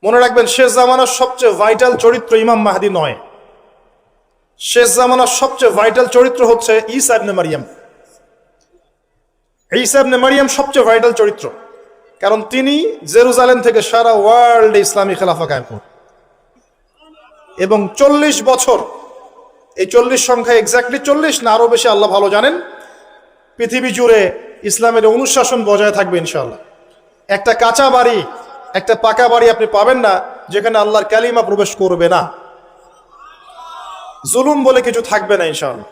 মনে রাখবেন, শেষ জামানার সবচেয়ে ভাইটাল চরিত্র ইমাম মাহদী নয়। শেষ জামানার সবচেয়ে ভাইটাল চরিত্র হচ্ছে ঈসা ইবনে মারিয়াম। ঈসা ইবনে মারিয়াম সবচেয়ে ভাইটাল চরিত্র, কারণ তিনি জেরুজালেম থেকে সারা ওয়ার্ল্ডে ইসলামী খেলাফা কায়েম করেন এবং 40 বছর, এই 40 সংখ্যা এক্স্যাক্টলি 40 না আরো বেশি আল্লাহ ভালো জানেন, পৃথিবী জুড়ে ইসলামের অনুশাসন বজায় থাকবে ইনশাআল্লাহ। একটা কাঁচা বাড়ি, একটা পাকা বাড়ি আপনি পাবেন না যেখানে আল্লাহর কালিমা প্রবেশ করবে না, জুলুম বলে কিছু থাকবে না ইনশাআল্লাহ।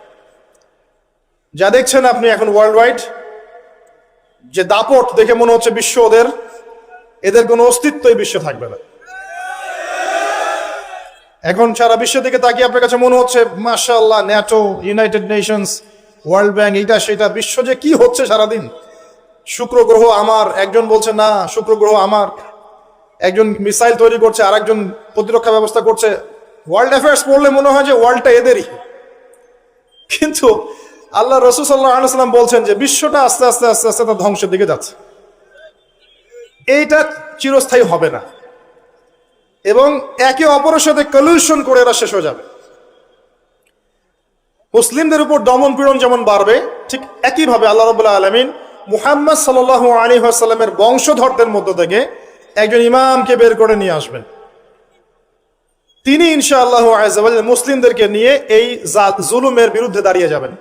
যা দেখছেন আপনি এখন ওয়ার্ল্ড ওয়াইড যে দাপট, দেখে মনে হচ্ছে বিশ্ব এদের কোনো অস্তিত্বই বিশ্বে থাকবে না। এখন সারা বিশ্ব থেকে তাকিয়ে আপনার কাছে মনে হচ্ছে মাশাআল্লাহ, NATO, United Nations, world bank, এইটা সেটা, বিশ্ব যে কি হচ্ছে সারাদিন। শুক্র গ্রহ আমার, একজন বলছে না শুক্র গ্রহ আমার, একজন মিসাইল তৈরি করছে, আর একজন প্রতিরক্ষা ব্যবস্থা করছে। ওয়ার্ল্ড অ্যাফেয়ার্স পড়লে মনে হয় যে ওয়ার্ল্ডটা এদেরই, কিন্তু আল্লাহ রাসূল সাল্লাল্লাহু আলাইহি ওয়াসাল্লাম বলছেন যে বিশ্বটা আস্তে আস্তে আস্তে আস্তে তার ধ্বংসের দিকে যাচ্ছে। এইটা চিরস্থায়ী হবে না এবং একে অপরের সাথে কলিউশন করে এরা শেষ হয়ে যাবে। মুসলিমদের উপর দমন পীড়ন যেমন বাড়বে, ঠিক একইভাবে আল্লাহ রাব্বুল আলামিন মুহাম্মদ সাল্লাল্লাহু আলাইহি ওয়াসাল্লামের বংশধরদের মধ্য থেকে একজন ইমামকে বের করে নিয়ে আসবেন। তিনি ইনশাআল্লাহ আযজা ওয়া জাল্লা মুসলিমদেরকে নিয়ে এই জুলুমের বিরুদ্ধে দাঁড়িয়ে যাবেন।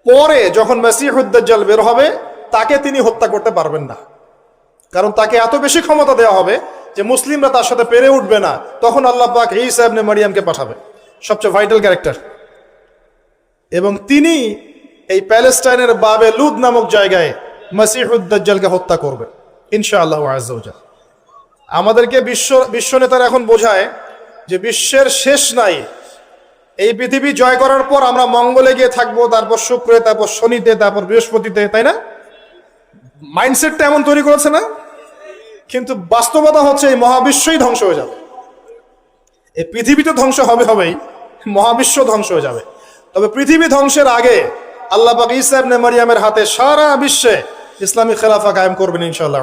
পরে যখন মাসিহুদ দাজ্জাল বের হবে, তাকে তিনি হত্যা করতে পারবেন না, কারণ তাকে এত বেশি ক্ষমতা দেওয়া হবে যে মুসলিমরা তার সাথে পেরে উঠবে না। তখন আল্লাহ পাক ঈসা ইবনে মারিয়ামকে পাঠাবে, সবচেয়ে ভাইটাল ক্যারেক্টার, এবং তিনি এই প্যালেস্টাইনের বাবে লুদ নামক জায়গায় মাসিহুদ দাজ্জালকে হত্যা করবে ইনশাআল্লাহ আযজা ওয়া জাল্লা। আমাদেরকে বিশ্ব নেতারা এখন বোঝায় যে বিশ্বের শেষ নাই, এই পৃথিবী জয় করার পর আমরা মঙ্গলে গিয়ে থাকবো, তারপর শুক্রে, তারপর শনিতে, তারপর বৃহস্পতিতে, তাই না? মাইন্ডসেটটা এমন তৈরি করেছে না? কিন্তু বাস্তবতা হচ্ছে এই মহাবিশ্বই ধ্বংস হয়ে যাবে। এই পৃথিবী তো ধ্বংস হবেই, মহাবিশ্ব ধ্বংস হয়ে যাবে। তবে পৃথিবী ধ্বংসের আগে আল্লাহ পাক ঈসা ইবনে মারিয়ামের হাতে সারা বিশ্বে ইসলামী খেলাফা কায়েম করবেন ইনশাআল্লাহ।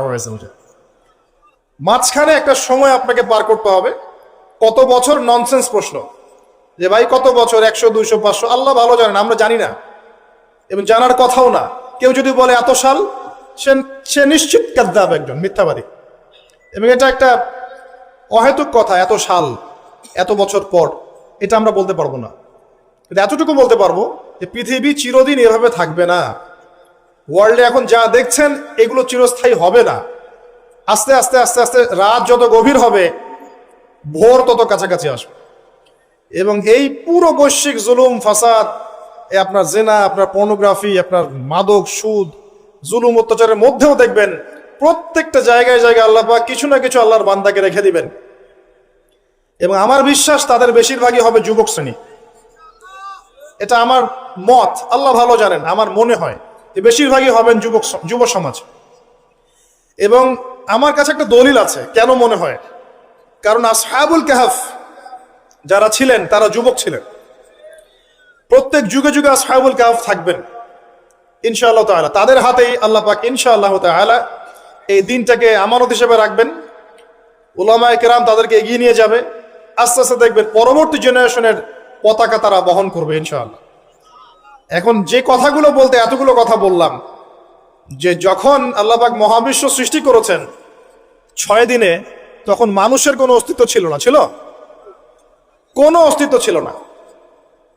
মাঝখানে একটা সময় আপনাকে পার করতে হবে। কত বছর? ননসেন্স প্রশ্ন, যে ভাই কত বছর, 100, 200, 500, আল্লাহ ভালো জানেন, আমরা জানি না এবং জানার কথাও না। কেউ যদি বলে এত সাল, সে নিশ্চিত কাযযাব, একজন মিথ্যাবাদী, এবং এটা একটা অহেতুক কথা। এত সাল, এত বছর পর, এটা আমরা বলতে পারবো না, কিন্তু এতটুকু বলতে পারবো যে পৃথিবী চিরদিন এভাবে থাকবে না। ওয়ার্ল্ডে এখন যা দেখছেন এগুলো চিরস্থায়ী হবে না। আস্তে আস্তে আস্তে আস্তে রাত যত গভীর হবে, ভোর তত কাছাকাছি আসবে, এবং এই পুরো বৈশ্বিক জুলুম, ফাসাদ, আপনার জেনা, আপনার পর্নোগ্রাফি, আপনার মাদক, সুদ, জুলুম, অত্যাচারের মধ্যেও দেখবেন প্রত্যেকটা জায়গায় জায়গায় আল্লাহ পাক কিছু না কিছু আল্লাহর বান্দাকে রেখে দিবেন। এবং আমার বিশ্বাস তাদের বেশিরভাগই হবে যুবক শ্রেণী। এটা আমার মত, আল্লাহ ভালো জানেন, আমার মনে হয় যে বেশিরভাগই হবেন যুব সমাজ। এবং আমার কাছে একটা দলিল আছে কেন মনে হয়, কারণ আসহাবুল কাহফ যারা ছিলেন তারা যুবক ছিলেন। প্রত্যেক যুগে যুগে আসহাবুল কাহফ থাকবেন ইনশাআল্লাহ তাআলা। তাদের হাতেই আল্লাহ পাক ইনশাআল্লাহ তাআলা এই দিনটাকে আমানত হিসেবে রাখবেন। উলামায়ে কেরাম তাদেরকে এগিয়ে নিয়ে যাবে। আস্তে আস্তে দেখবেন পরবর্তী জেনারেশনের পতাকা তারা বহন করবে ইনশাআল্লাহ। এখন যে কথাগুলো বলতে এতগুলো কথা বললাম, যে যখন আল্লাহ পাক মহাবিশ্ব সৃষ্টি করেছেন 6 দিনে, তখন মানুষের কোনো অস্তিত্ব ছিল না, ছিল? কোনো অস্তিত্ব ছিল না,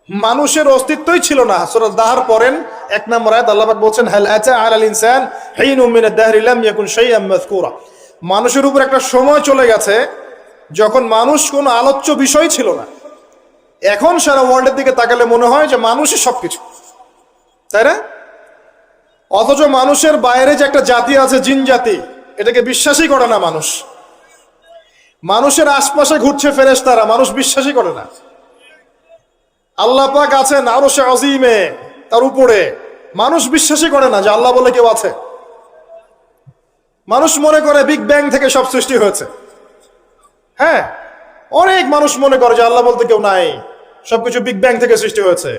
মানুষের অস্তিত্বই ছিল না। সূরা দাহর পড়েন 1 নম্বর আয়াত, আল্লাহ পাক বলছেন হাল আতা আলাল ইনসান হিনুম মিনাদ দাহরি লাম ইয়াকুন শাইআম মাযকুরা। মানুষের উপর একটা সময় চলে গেছে যখন মানুষ কোনো আলোচ্য বিষয় ছিল না। এখন সারা ওয়ার্ল্ডের দিকে তাকালে মনে হয় যে মানুষই সবকিছু, তাই না? অথচ মানুষের বাইরে যে একটা জাতি আছে, জিন জাতি, এটাকে বিশ্বাসই করে না মানুষ। মানুষের আশপাশে ঘুরছে ফেরেশতারা, মানুষ বিশ্বাসই করে না। আল্লাহ পাক আছেন আরশে আজিমে, তার উপরে, মানুষ বিশ্বাসই করে না যে আল্লাহ বলে কেউ আছে। মানুষ মনে করে বিগ ব্যাং থেকে সব সৃষ্টি হয়েছে। হ্যাঁ, অনেক মানুষ মনে করে যে আল্লাহ বলতে কেউ নাই, সবকিছু বিগ ব্যাং থেকে সৃষ্টি হয়েছে।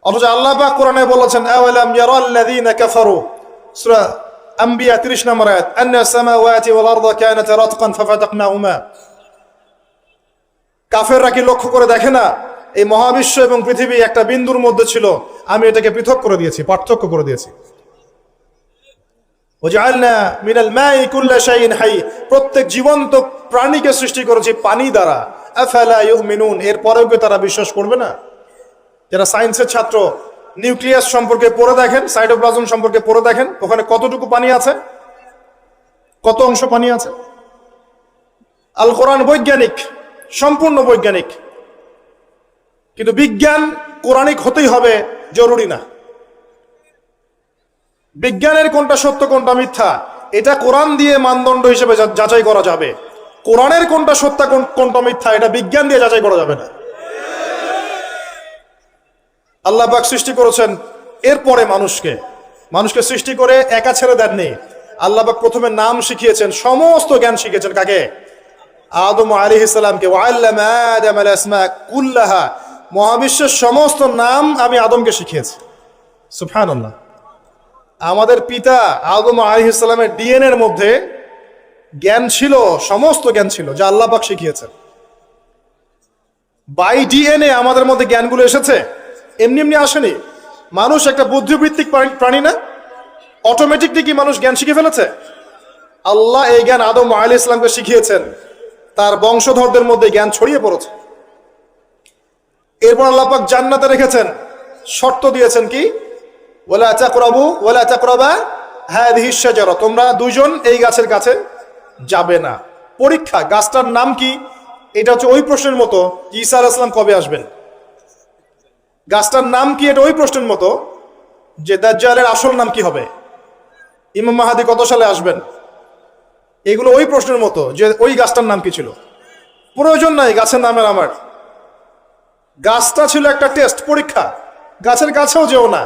অথচ আল্লাহ পাক কোরআনে বলেছেন আওয়ালাম ইয়ারাল্লাযীনা কাফারু, সূরা আম্বিয়া 30 নম্বর আয়াত, আন্না সামাওয়াতি ওয়াল আরদা কানাতা রাতকান ফাফাতাকনাহুমা। কাফেররা কি লক্ষ্য করে দেখে না এই মহাবিশ্ব এবং পৃথিবী একটা বিন্দুর মধ্যে ছিল, আমি এটাকে পৃথক করে দিয়েছি, পার্থক্য করে দিয়েছি। ওয়াজআলনা মিনাল মাই কুল্লা শাইইন হাই, প্রত্যেক জীবন্ত প্রাণীকে সৃষ্টি করেছি পানি দ্বারা। আফালা ইউমিনুন, এরপরেও কি তারা বিশ্বাস করবে না? যারা সায়েন্সের ছাত্র, নিউক্লিয়াস সম্পর্কে পড়ে দেখেন, সাইটোপ্লাজম সম্পর্কে পড়ে দেখেন, ওখানে কতটুকু পানি আছে, কত অংশ পানি আছে। আল কোরআন বৈজ্ঞানিক, সম্পূর্ণ বৈজ্ঞানিক, কিন্তু বিজ্ঞান কোরআনিক হতেই হবে জরুরি না। বিজ্ঞানের কোনটা সত্য কোনটা মিথ্যা এটা কোরআন দিয়ে মানদণ্ড হিসেবে যাচাই করা যাবে। কোরআনের কোনটা সত্য কোনটা মিথ্যা এটা বিজ্ঞান দিয়ে যাচাই করা যাবে না। আল্লাহ পাক সৃষ্টি করেছেন, এরপরে মানুষকে সৃষ্টি করে একা ছেড়ে দেননি। আল্লাহ পাক প্রথমে নাম শিখিয়েছেন, সমস্ত জ্ঞান শিখিয়েছেন কাকে? আদম আলাইহিস সালামকে। ওয়াল্লামা আদম আল আসমা কুল্লাহা, মহাবিশ্বের সমস্ত নাম আমি আদমকে শিখিয়েছি। সুবহানাল্লাহ। আমাদের পিতা আদম আলাইহিস সালামের ডিএনএ এর মধ্যে জ্ঞান ছিল, সমস্ত জ্ঞান ছিল যা আল্লাহ পাক শিখিয়েছেন। বাই ডিএনএ আমাদের মধ্যে জ্ঞানগুলো এসেছে, এমনি এমনি আসেনি। মানুষ একটা বুদ্ধিবৃত্তিক প্রাণী না? অটোমেটিকলি কি মানুষ জ্ঞান শিখে ফেলেছে? আল্লাহ এই জ্ঞান আদম আলাইহিস সালামকে শিখিয়েছেন, তার বংশধরদের মধ্যে জ্ঞান ছড়িয়ে পড়েছে। এরপর আল্লাহ পাক জান্নাতে রেখেছেন, শর্ত দিয়েছেন কি? ওয়ালা তাকরাবু ওয়ালা তাকরাবা হাযিহিশ শাজারা, তোমরা দুইজন এই গাছের কাছে যাবে না। পরীক্ষা, গাছটার নাম কি? এটা হচ্ছে ওই প্রশ্নের মতো ঈসা আলাইহিস সালাম কবে আসবেন। গাছটার নাম কি? এটা ওই প্রশ্নের মতো যে দাজ্জালের আসল নাম কি হবে, ইমাম মাহদী কত সালে আসবেন। এগুলো ওই প্রশ্নের মতো যে ওই গাছটার নাম কি ছিল। প্রয়োজন নাই গাছের নামের আমার। গাছটা ছিল একটা টেস্ট, পরীক্ষা। গাছের কাছেও যেও না।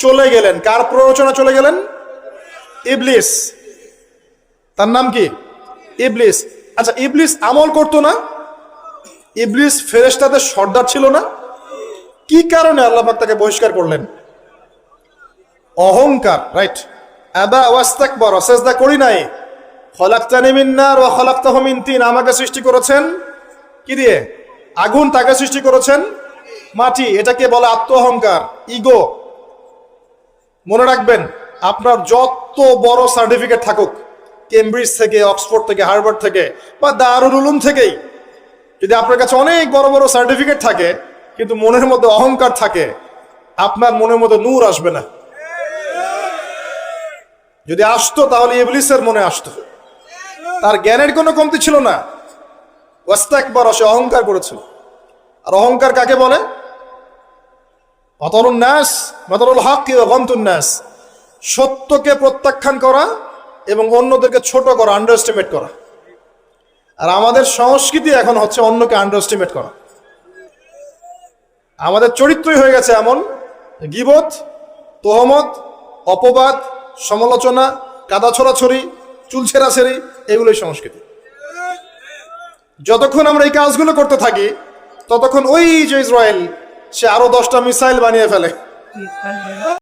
চলে গেলেন, কার প্ররোচনা চলে গেলেন? ইবলিস। তার নাম কি? ইবলিস। আচ্ছা, ইবলিস আমল করতো না? ইবলিস ফেরেশতাদের সর্দার ছিল না? কি কারণে আল্লাহ পাক তাকে বহিষ্কার করলেন? অহংকার, রাইট। আবা ওয়াস্তাকবারা, সিজদা করি নাই। খলাকতানি মিন নার ওয়া খলাকতাহু মিন তিন, আমাকে সৃষ্টি করেছেন কি দিয়ে? আগুন। তাকে সৃষ্টি করেছেন মাটি। এটাকে বলে আত্ম অহংকার, ইগো। মনে রাখবেন, আপনার যত বড় সার্টিফিকেট থাকুক, কেমব্রিজ থেকে, অক্সফোর্ড থেকে, হার্ভার্ড থেকে বা দারুল উলুম থেকেই, যদি আপনার কাছে অনেক বড় বড় সার্টিফিকেট থাকে কিন্তু মনের মধ্যে অহংকার থাকে, আপনার মনের মধ্যে নূর আসবে না। যদি আসতো তাহলে ইবলিসের মনে আসতো। তার জ্ঞানের কোনো কমতি ছিল না। ওয়াস্তাকবারা, সে অহংকার করেছিল। আর অহংকার কাকে বলে? বাতারুন নাস, বাতারুল হক ওয়া গামতুন নাস, সত্যকে প্রত্যাখ্যান করা এবং অন্যদেরকে ছোট করা, আন্ডার এস্টিমেট করা। আর আমাদের সংস্কৃতি এখন হচ্ছে অন্যকে আন্ডার এস্টিমেট করা। আমাদের চরিত্রই হয়ে গেছে এমন, গীবত, তোহমত, অপবাদ, সমালোচনা, কাদা ছড়াছড়ি, চুল ছেঁড়াছেড়ি, এগুলোই সংস্কৃতি। যতক্ষণ আমরা এই কাজগুলো করতে থাকি ততক্ষণ ওই যে ইসরায়েল, সে আরো 10টা মিসাইল বানিয়ে ফেলে।